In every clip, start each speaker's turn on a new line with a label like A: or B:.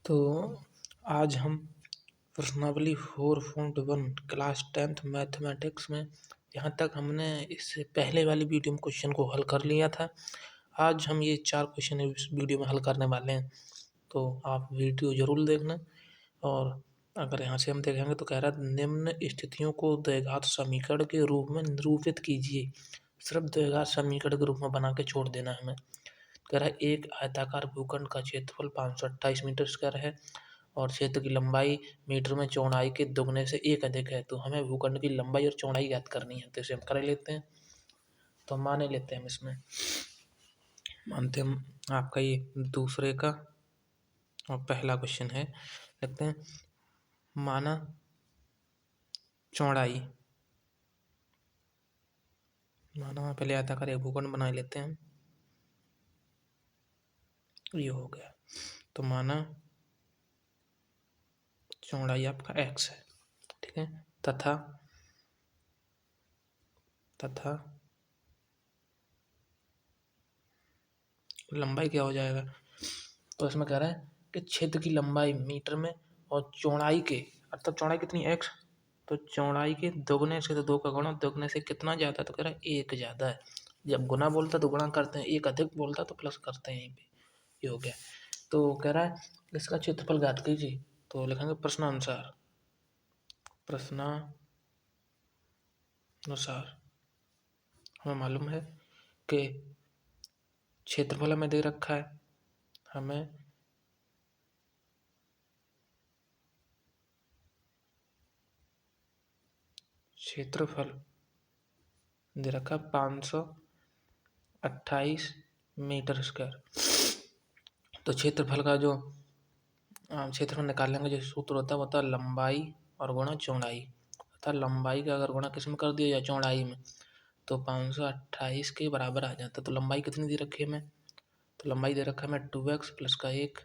A: तो आज हम प्रश्नावली 4.1 क्लास 10th मैथमेटिक्स में यहाँ तक हमने इससे पहले वाली वीडियो में क्वेश्चन को हल कर लिया था। आज हम ये 4 क्वेश्चन इस वीडियो में हल करने वाले हैं, तो आप वीडियो ज़रूर देखना। और अगर यहाँ से हम देखेंगे तो कह रहा है निम्न स्थितियों को द्विघात समीकरण के रूप में निरूपित कीजिए। सिर्फ द्विघात समीकरण के रूप में बना के छोड़ देना है हमें। कह रहा है एक आयताकार भूखंड का क्षेत्रफल 528 मीटर स्क्वायर है और क्षेत्र की लंबाई मीटर में चौड़ाई के दुगने से एक अधिक है। तो हमें भूखंड की लंबाई और चौड़ाई ज्ञात करनी है, तो इसे हम कर लेते हैं। तो हम मान लेते हैं, हम इसमें मानते हम आपका ये दूसरे का और पहला क्वेश्चन है। लिखते हैं माना चौड़ाई, माना पहले आयताकार एक भूखंड बना लेते हैं, ये हो गया। तो माना चौड़ाई आपका x है, ठीक है, तथा लंबाई क्या हो जाएगा। तो इसमें कह रहा है कि क्षेत्र की लंबाई मीटर में और चौड़ाई के, अर्थात चौड़ाई कितनी x, तो चौड़ाई के दोगुने से, तो 2 का गुणा दोगुने से कितना ज़्यादा, तो कह रहा है 1 ज़्यादा है। जब गुना बोलता तो गुणा करते हैं, 1 अधिक बोलता तो प्लस करते हैं, यहीं पे ये हो गया। तो कह रहा है इसका क्षेत्रफल ज्ञात कीजिए। तो लिखेंगे प्रश्नानुसार हमें मालूम है कि क्षेत्रफल हमें दे रखा है, हमें क्षेत्रफल दे रखा 528 मीटर स्क्वायर। तो क्षेत्रफल का जो क्षेत्रफल निकालेंगे, जो सूत्र होता है वो होता है लंबाई और गुणा चौड़ाई। अर्थात लंबाई का अगर गुणा किस में कर दिया जाए, चौड़ाई में, तो 528 के बराबर आ जाता है। तो लंबाई कितनी दे रखी है हमें, तो लंबाई दे रखा है हमें 2x प्लस का 1,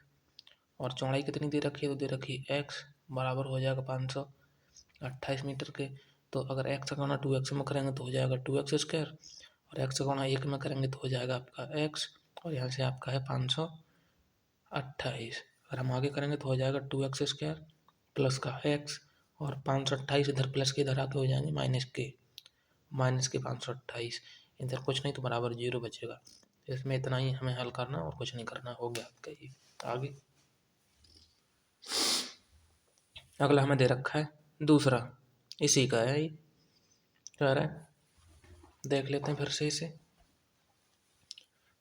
A: और चौड़ाई कितनी दे रखी है, तो दे रखी x बराबर हो जाएगा 528 मीटर के। तो अगर x का गुणा 2x में करेंगे तो हो जाएगा 2x स्क्वायर, और x का गुणा 1 में करेंगे तो हो जाएगा आपका x, और यहाँ से आपका है 528। अगर हम आगे करेंगे तो हो जाएगा 2x स्क्वायर प्लस का x, और 528 इधर प्लस के इधर आके हो जाएंगे माइनस के 528, इधर कुछ नहीं तो बराबर 0 बचेगा। इसमें इतना ही हमें हल करना और कुछ नहीं करना, हो गया आपका ये। आगे अगला हमें दे रखा है दूसरा, इसी का है ये, कह रहा है देख लेते हैं फिर से इसे। तो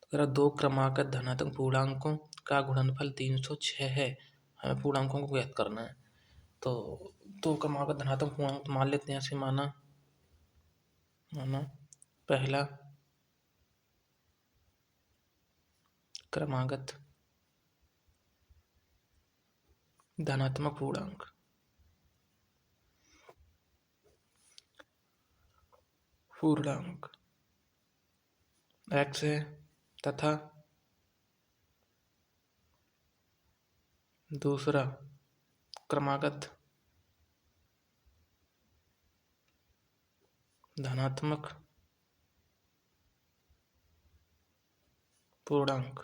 A: कह रहा 2 क्रमागत धनात्मक पूर्णांकों का गुणनफल 306 है, हमें पूर्णांकों को ज्ञात करना है। तो 2 क्रमागत धनात्मक पूर्णांक मान लेते हैं ऐसे, माना पहला क्रमागत धनात्मक पूर्णांक x है, तथा दूसरा क्रमागत धनात्मक पूर्णांक,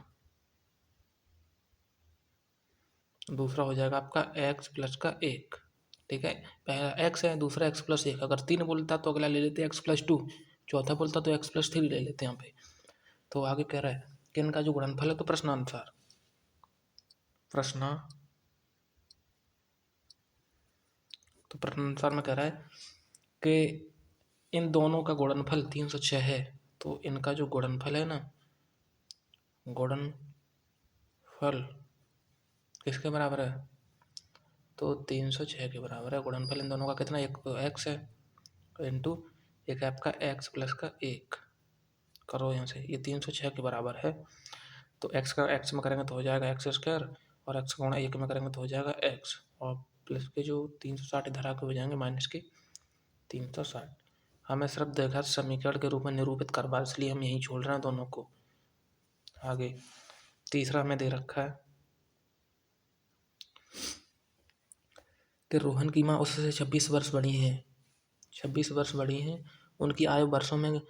A: दूसरा हो जाएगा आपका x प्लस का 1, ठीक है। पहला x है, दूसरा x प्लस 1। अगर 3 बोलता तो अगला ले लेते x प्लस 2, चौथा बोलता तो x प्लस 3 ले लेते हैं यहाँ पे। तो आगे कह रहा है कि इनका जो गुणनफल है, तो प्रश्नानुसार में कह रहा है कि इन दोनों का गुणनफल 306 है। तो इनका जो गुणनफल है ना, गुणनफल किसके बराबर है, तो 306 के बराबर है। गुणनफल इन दोनों का कितना, एक तो x है इंटू एक आपका x प्लस का 1, करो यहाँ से, ये 306 के बराबर है। तो x का x में करेंगे तो हो जाएगा x स्क्वायर, और x का गुणा 1 में करेंगे तो हो जाएगा x, और प्लस के जो 360 इधर आके हो जाएंगे माइनस के 360। हमें सिर्फ द्विघात समीकरण के रूप में निरूपित करवा, इसलिए हम यहीं छोड़ रहे हैं दोनों को। आगे तीसरा हमें दे रखा है कि रोहन की माँ उससे 26 वर्ष बड़ी है, उनकी आयु वर्षों में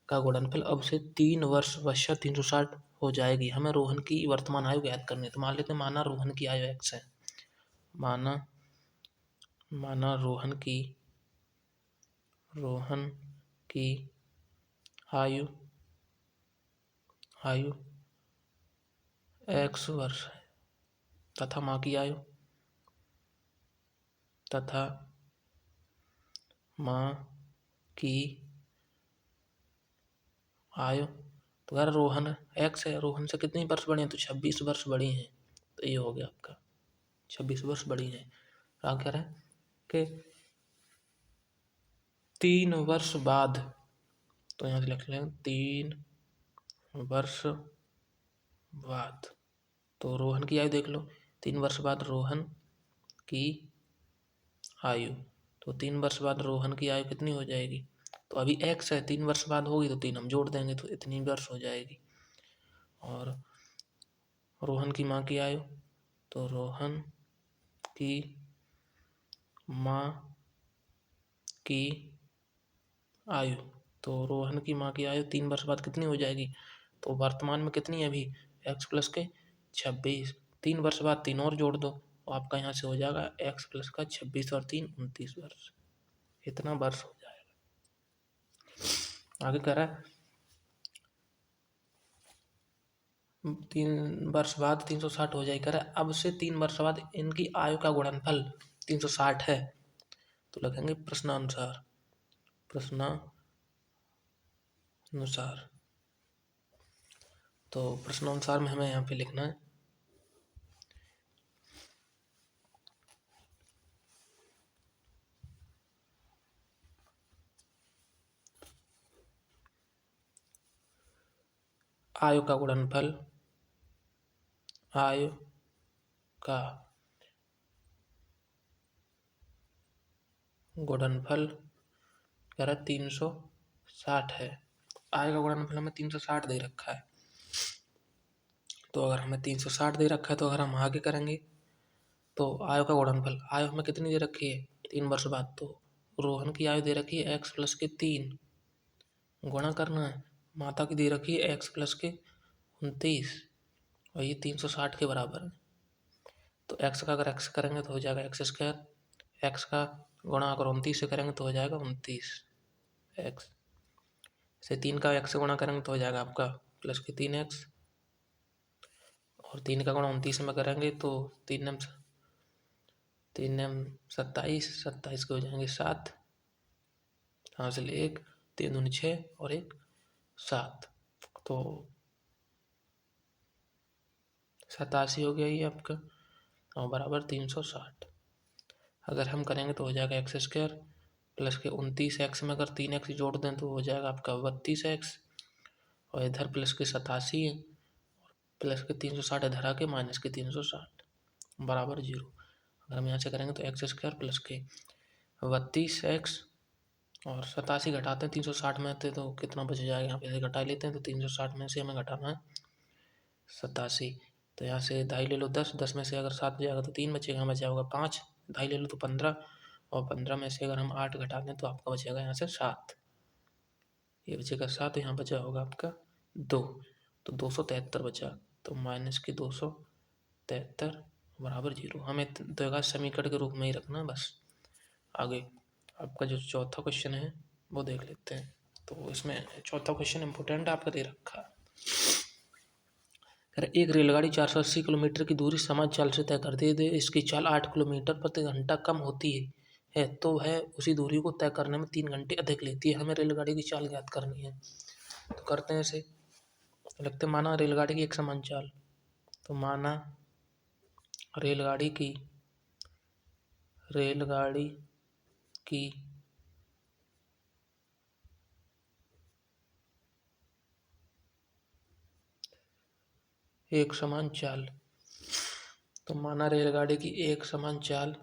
A: का गुणनफल अब से 3 वर्ष पश्चात 360 हो जाएगी। हमें रोहन की वर्तमान आयु ज्ञात करनी है। तो मान लेते हैं, माना रोहन की आयु x है, माना माना रोहन की आयु x वर्ष है तथा माँ की आयु तो अगर रोहन x है, रोहन से कितनी वर्ष बड़ी हैं, तो 26 वर्ष बड़ी हैं। तो ये हो गया आपका 26 वर्ष बड़ी हैं। क्या कह रहा है कि 3 वर्ष बाद, तो यहाँ से लिख लें 3 वर्ष बाद, तो रोहन की आयु देख लो, 3 वर्ष बाद रोहन की आयु, तो 3 वर्ष बाद रोहन की आयु कितनी हो जाएगी, तो अभी x है, 3 वर्ष बाद होगी तो 3 हम जोड़ देंगे तो इतनी वर्ष हो जाएगी। और रोहन की माँ की आयु, तो रोहन की माँ की आयु, तो रोहन की माँ की आयु 3 वर्ष बाद कितनी हो जाएगी, तो वर्तमान में कितनी है अभी x प्लस के 26, 3 वर्ष बाद 3 और जोड़ दो तो आपका यहाँ से हो जाएगा x प्लस का 26 और 3 29 वर्ष, इतना वर्ष हो जाएगा। आगे कह रहा है 3 वर्ष बाद 360 हो जाएगा। कह रहा है अब से 3 वर्ष बाद इनकी आयु का गुणनफल 360 है, तो लिखेंगे प्रश्नानुसार तो प्रश्नानुसार में हमें यहाँ पे लिखना है आयु का गुणनफल कह रहा है 360 है। आयु का गुणनफल हमें 360 दे रखा है, तो अगर हमें 360 दे रखा है तो अगर हम आगे करेंगे तो आयु का गुणनफल, आयु हमें कितनी दे रखी है 3 वर्ष बाद, तो रोहन की आयु दे रखी है x प्लस के 3, गुणा करना है, माता की दे रखी है x प्लस के 29 और ये 360 के बराबर है। तो x का अगर x करेंगे तो हो जाएगा x स्क्वायर, x का गुणा अगर 29 से करेंगे तो हो जाएगा 29x, से 3 का x से गुणा करेंगे तो हो जाएगा आपका प्लस के 3x, और 3 का गुणा 29 में करेंगे तो 3 एम 27 के हो जाएंगे 7, हासिल 1, 3 दूनी 6 और 1 7, तो 87 हो गया ये आपका, और बराबर 360। अगर हम करेंगे तो हो जाएगा एक्स स्क्वायर प्लस के 29x में अगर 3x जोड़ दें तो हो जाएगा आपका 32x, और इधर प्लस के 87 प्लस के 360 इधर आके माइनस के 360 बराबर 0। अगर हम यहाँ से करेंगे तो एक्स स्क्वायर प्लस के 32x और 87 घटाते हैं 360 में थे तो कितना बच जाएगा, यहाँ पे से घटा लेते हैं तो 360 में से हमें घटाना है 87, तो यहाँ से ढाई ले लो 10 में से अगर 7 जाएगा तो 3 बचेगा, बचा होगा 5, ढाई ले लो तो 15, और 15 में से अगर हम 8 घटा दें तो आपका बचेगा यहाँ से 7, ये बचेगा 7, यहाँ बचा होगा आपका 2, तो 273 बचा, तो माइनस के 273 बराबर 0। हमें द्विघात समीकरण के रूप में ही रखना बस। आगे आपका जो चौथा क्वेश्चन है वो देख लेते हैं, तो इसमें चौथा क्वेश्चन इम्पोर्टेंट आपका दे रखा है। एक रेलगाड़ी 480 किलोमीटर की दूरी समान चाल से तय करती है, इसकी चाल 8 किलोमीटर प्रति घंटा कम होती है तो वह उसी दूरी को तय करने में 3 घंटे अधिक लेती है। हमें रेलगाड़ी की चाल ज्ञात करनी है, तो करते हैं ऐसे, लगते माना रेलगाड़ी की एक समान चाल, तो माना रेलगाड़ी की एक समान चाल, तो माना रेलगाड़ी की एक समान चाल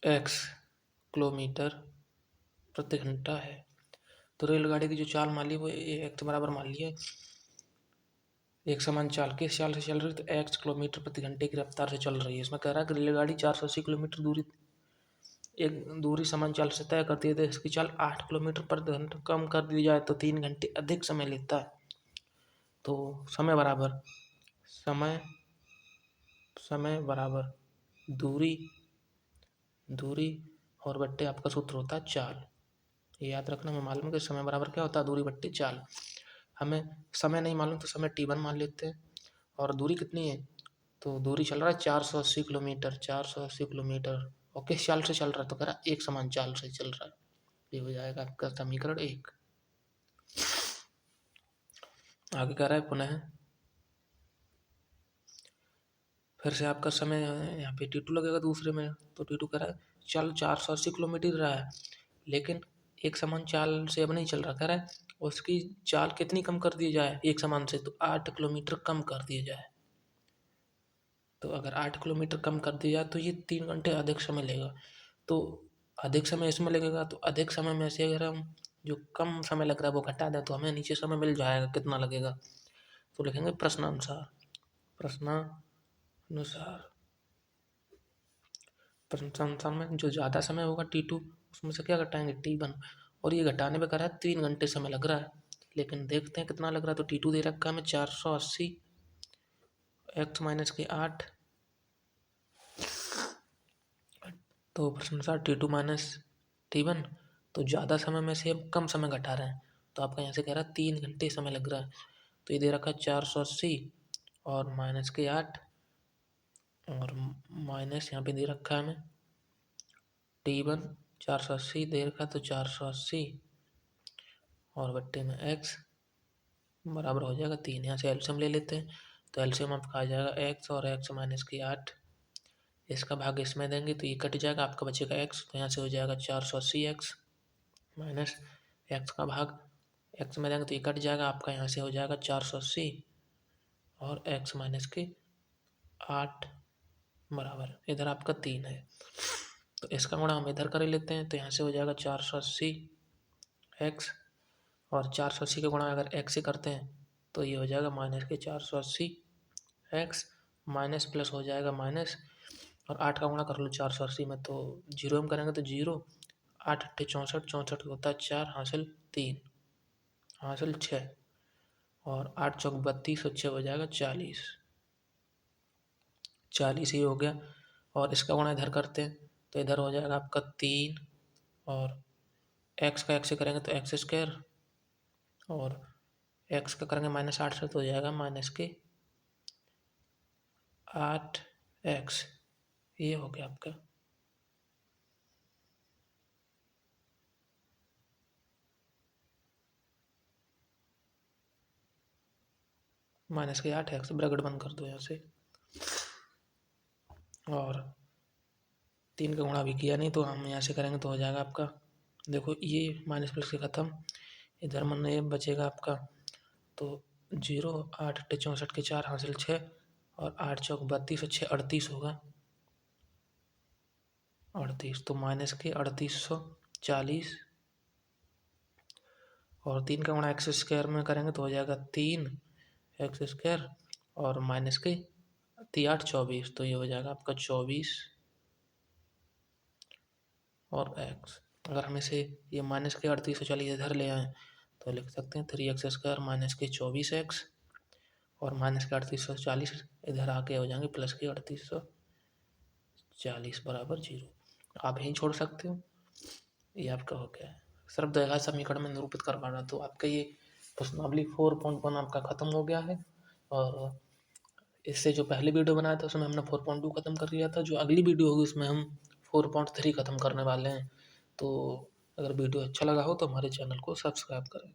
A: x किलोमीटर प्रति घंटा है, तो रेलगाड़ी की जो चाल मान ली वो x बराबर मान लिया, एक समान चाल किस चाल से चल रही है, तो x किलोमीटर प्रति घंटे की रफ्तार से चल रही है। इसमें कह रहा है कि रेलगाड़ी 480 किलोमीटर दूरी समान चाल से तय करती है, तो इसकी चाल 8 किलोमीटर प्रति घंटा कम कर दी जाए तो 3 घंटे अधिक समय लेता है। तो समय समय बराबर दूरी और बट्टे आपका सूत्र होता है चाल। ये याद रखना। हमें मालूम है कि समय बराबर क्या होता है, दूरी बट्टे चाल। हमें समय नहीं मालूम तो समय t1 मान लेते हैं। और दूरी कितनी है, तो दूरी चल रहा है 480 किलोमीटर। 480 किलोमीटर और किस चाल से चल रहा है, तो कह रहा है एक समान चाल से चल रहा है। ये हो जाएगा आपका समीकरण 1। आगे कह रहा है पुनः फिर से आपका समय यहाँ पे t2 लगेगा दूसरे में। तो t2 कह रहा है चल 480 किलोमीटर रहा है, लेकिन एक समान चाल से अब नहीं चल रहा। कह रहा है उसकी चाल कितनी कम कर दी जाए एक समान से, तो 8 किलोमीटर कम कर दिया जाए। तो अगर 8 किलोमीटर कम कर दिया जाए तो ये 3 घंटे अधिक समय लेगा। तो अधिक समय इसमें लगेगा, तो अधिक समय में से अगर हम जो कम समय लग रहा है वो घटा दें तो हमें नीचे समय मिल जाएगा कितना लगेगा। तो लिखेंगे प्रश्नानुसार। प्रश्नानुसार में जो ज़्यादा समय होगा t2, उसमें से क्या घटाएंगे t1। और ये घटाने में कह रहा है 3 घंटे समय लग रहा है, लेकिन देखते हैं कितना लग रहा है। तो t2 दे रखा है हमें 480 x माइनस के 8। तो प्रश्नानुसार t2 माइनस t1, तो ज़्यादा समय में से हम कम समय घटा रहे हैं। तो आपका यहाँ से कह रहा है 3 घंटे समय लग रहा है। तो ये दे रखा है 480 और माइनस के 8 और माइनस यहाँ पे दे रखा है हमें t1 480 दे रखा है, तो 480 और बट्टे में x बराबर हो जाएगा 3। यहाँ से एलसीएम ले लेते हैं। तो एलसीएम आपका आ जाएगा x और x माइनस की 8। इसका भाग इसमें देंगे तो ये कट जाएगा, आपका बचेगा x। तो यहाँ से हो जाएगा 480 x माइनस x का भाग x में देंगे तो ये कट जाएगा, आपका यहाँ से हो जाएगा 480 और x माइनस की 8 बराबर इधर आपका 3 है। तो इसका गुणा हम इधर कर लेते हैं। तो यहाँ से हो जाएगा 480 x और 480 का गुणा अगर x से करते हैं तो ये हो जाएगा माइनस के 480 x माइनस प्लस हो जाएगा माइनस, और 8 का गुणा कर लो 480 में तो 0 हम करेंगे तो 0। 8 अट्ठे 64, 64 होता है 4, हासिल 3, हासिल 6 और 8 चौक 32 और 6 हो जाएगा 40। 40 ही हो गया। और इसका गुणा इधर करते हैं तो इधर हो जाएगा आपका 3 और x का x से करेंगे तो एक्स स्क्वायर और x का करेंगे माइनस 8 से तो हो जाएगा माइनस के 8x। ये हो गया आपका। माइनस के 8x ब्रैकेट बंद कर दो यहाँ से। और 3 का गुणा भी किया नहीं तो हम यहाँ से करेंगे तो हो जाएगा आपका, देखो ये माइनस प्लस से ख़त्म, इधर मन ये बचेगा आपका तो 0। 8 अट्ठे 64 के 4 हासिल 6 और 8 चौक 32 और 6 38 होगा 38। तो माइनस के 3840 और 3 का गुणा एक्स स्क्वायर में करेंगे तो हो जाएगा 3 एक्स स्क्वायर और माइनस के 8 24। तो ये हो जाएगा आपका 24 और x। अगर हम इसे ये माइनस के 3840 इधर ले आएँ तो लिख सकते हैं 3x स्क्वायर माइनस के 24x और माइनस के 3840 इधर आके हो जाएंगे प्लस के 3840 बराबर 0। आप यहीं छोड़ सकते हो। ये आपका हो गया है सिर्फ द्विघात समीकरण में निरूपित कर पाना। तो आपका ये प्रश्नावली 4.1 आपका ख़त्म हो गया है। और इससे जो पहले वीडियो बनाया था उसमें हमने 4.2 ख़त्म कर लिया था। जो अगली वीडियो होगी उसमें हम 4.3 ख़त्म करने वाले हैं। तो अगर वीडियो अच्छा लगा हो तो हमारे चैनल को सब्सक्राइब करें।